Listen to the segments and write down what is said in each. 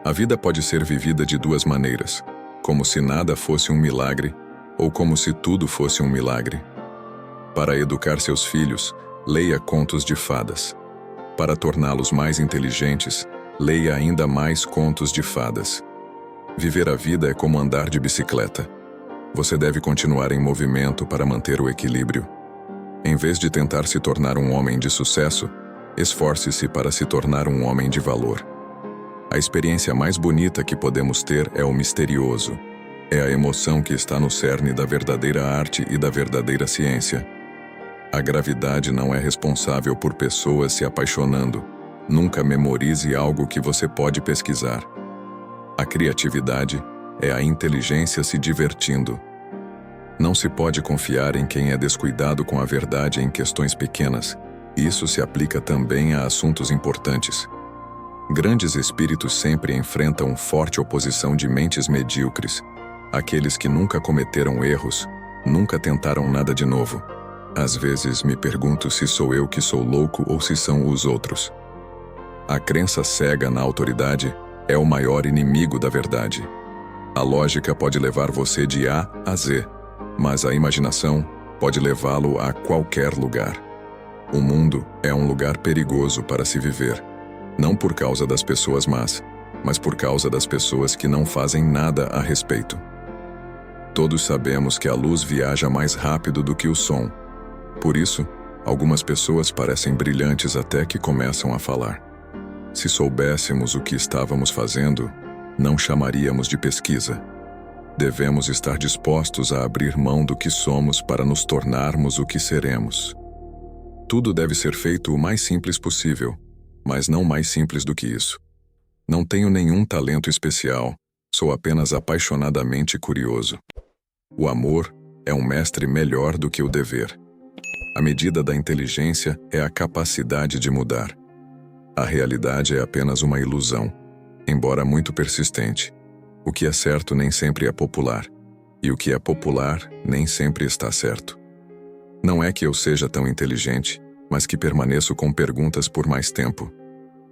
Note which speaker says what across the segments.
Speaker 1: A vida pode ser vivida de duas maneiras, como se nada fosse um milagre ou como se tudo fosse um milagre. Para educar seus filhos, leia contos de fadas. Para torná-los mais inteligentes, leia ainda mais contos de fadas. Viver a vida é como andar de bicicleta. Você deve continuar em movimento para manter o equilíbrio. Em vez de tentar se tornar um homem de sucesso, esforce-se para se tornar um homem de valor. A experiência mais bonita que podemos ter é o misterioso. É a emoção que está no cerne da verdadeira arte e da verdadeira ciência. A gravidade não é responsável por pessoas se apaixonando. Nunca memorize algo que você pode pesquisar. A criatividade é a inteligência se divertindo. Não se pode confiar em quem é descuidado com a verdade em questões pequenas. Isso se aplica também a assuntos importantes. Grandes espíritos sempre enfrentam forte oposição de mentes medíocres. Aqueles que nunca cometeram erros, nunca tentaram nada de novo. Às vezes me pergunto se sou eu que sou louco ou se são os outros. A crença cega na autoridade é o maior inimigo da verdade. A lógica pode levar você de A a Z, mas a imaginação pode levá-lo a qualquer lugar. O mundo é um lugar perigoso para se viver. Não por causa das pessoas más, mas por causa das pessoas que não fazem nada a respeito. Todos sabemos que a luz viaja mais rápido do que o som. Por isso, algumas pessoas parecem brilhantes até que começam a falar. Se soubéssemos o que estávamos fazendo, não chamaríamos de pesquisa. Devemos estar dispostos a abrir mão do que somos para nos tornarmos o que seremos. Tudo deve ser feito o mais simples possível, mas não mais simples do que isso. Não tenho nenhum talento especial, sou apenas apaixonadamente curioso. O amor é um mestre melhor do que o dever. A medida da inteligência é a capacidade de mudar. A realidade é apenas uma ilusão, embora muito persistente. O que é certo nem sempre é popular, e o que é popular nem sempre está certo. Não é que eu seja tão inteligente, mas que permaneço com perguntas por mais tempo.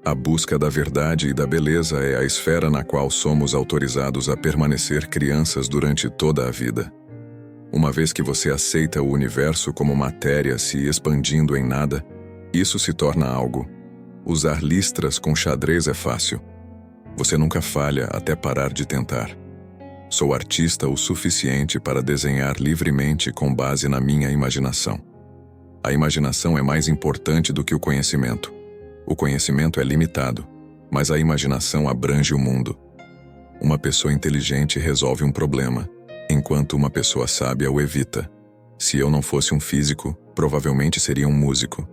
Speaker 1: A busca da verdade e da beleza é a esfera na qual somos autorizados a permanecer crianças durante toda a vida. Uma vez que você aceita o universo como matéria se expandindo em nada, isso se torna algo. Usar listras com xadrez é fácil. Você nunca falha até parar de tentar. Sou artista o suficiente para desenhar livremente com base na minha imaginação. A imaginação é mais importante do que o conhecimento. O conhecimento é limitado, mas a imaginação abrange o mundo. Uma pessoa inteligente resolve um problema, enquanto uma pessoa sábia o evita. Se eu não fosse um físico, provavelmente seria um músico.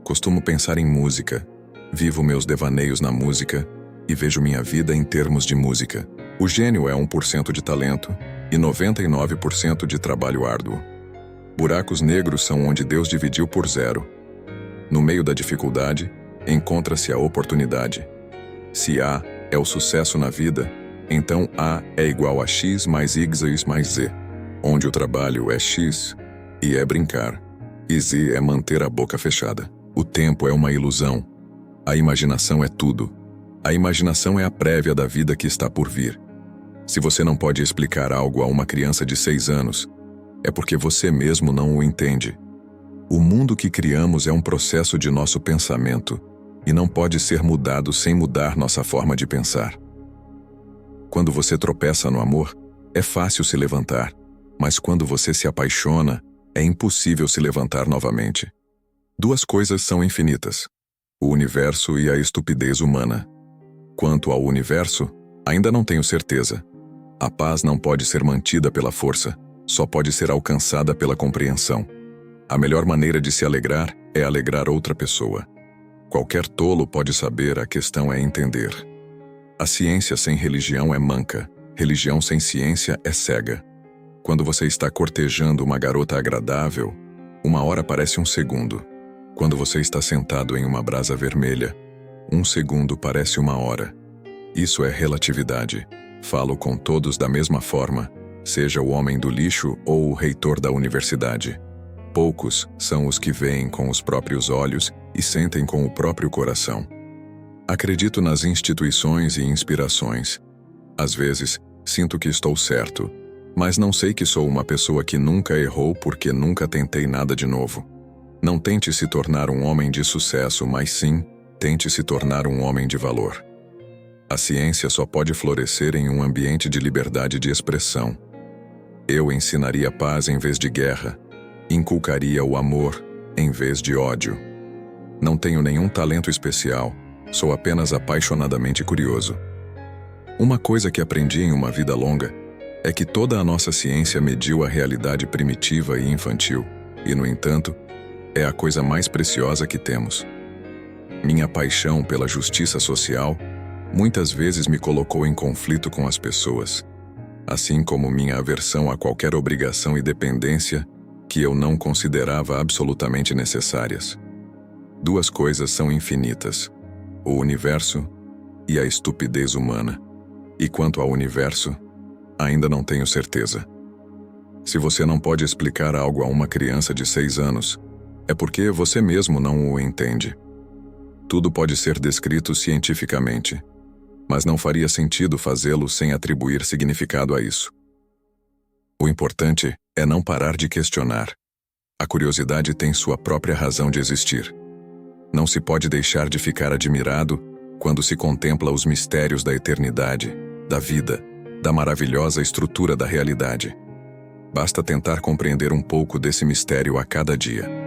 Speaker 1: Costumo pensar em música, vivo meus devaneios na música e vejo minha vida em termos de música. O gênio é 1% de talento e 99% de trabalho árduo. Buracos negros são onde Deus dividiu por zero. No meio da dificuldade, encontra-se a oportunidade. Se A é o sucesso na vida, então A é igual a X mais Y mais Z, onde o trabalho é X e é brincar, e Z é manter a boca fechada. O tempo é uma ilusão. A imaginação é tudo. A imaginação é a prévia da vida que está por vir. Se você não pode explicar algo a uma criança de 6 anos, é porque você mesmo não o entende. O mundo que criamos é um processo de nosso pensamento e não pode ser mudado sem mudar nossa forma de pensar. Quando você tropeça no amor, é fácil se levantar, mas quando você se apaixona, é impossível se levantar novamente. Duas coisas são infinitas: o universo e a estupidez humana. Quanto ao universo, ainda não tenho certeza. A paz não pode ser mantida pela força, só pode ser alcançada pela compreensão. A melhor maneira de se alegrar é alegrar outra pessoa. Qualquer tolo pode saber, a questão é entender. A ciência sem religião é manca, religião sem ciência é cega. Quando você está cortejando uma garota agradável, uma hora parece um segundo. Quando você está sentado em uma brasa vermelha, um segundo parece uma hora. Isso é relatividade. Falo com todos da mesma forma, seja o homem do lixo ou o reitor da universidade. Poucos são os que veem com os próprios olhos e sentem com o próprio coração. Acredito nas instituições e inspirações. Às vezes, sinto que estou certo, mas não sei que sou uma pessoa que nunca errou porque nunca tentei nada de novo. Não tente se tornar um homem de sucesso, mas sim, tente se tornar um homem de valor. A ciência só pode florescer em um ambiente de liberdade de expressão. Eu ensinaria paz em vez de guerra, inculcaria o amor em vez de ódio. Não tenho nenhum talento especial, sou apenas apaixonadamente curioso. Uma coisa que aprendi em uma vida longa é que toda a nossa ciência mediu a realidade primitiva e infantil, e, no entanto, é a coisa mais preciosa que temos. Minha paixão pela justiça social muitas vezes me colocou em conflito com as pessoas, assim como minha aversão a qualquer obrigação e dependência que eu não considerava absolutamente necessárias. Duas coisas são infinitas: o universo e a estupidez humana. E quanto ao universo, ainda não tenho certeza. Se você não pode explicar algo a uma criança de 6 anos, é porque você mesmo não o entende. Tudo pode ser descrito cientificamente, mas não faria sentido fazê-lo sem atribuir significado a isso. O importante é não parar de questionar. A curiosidade tem sua própria razão de existir. Não se pode deixar de ficar admirado quando se contempla os mistérios da eternidade, da vida, da maravilhosa estrutura da realidade. Basta tentar compreender um pouco desse mistério a cada dia.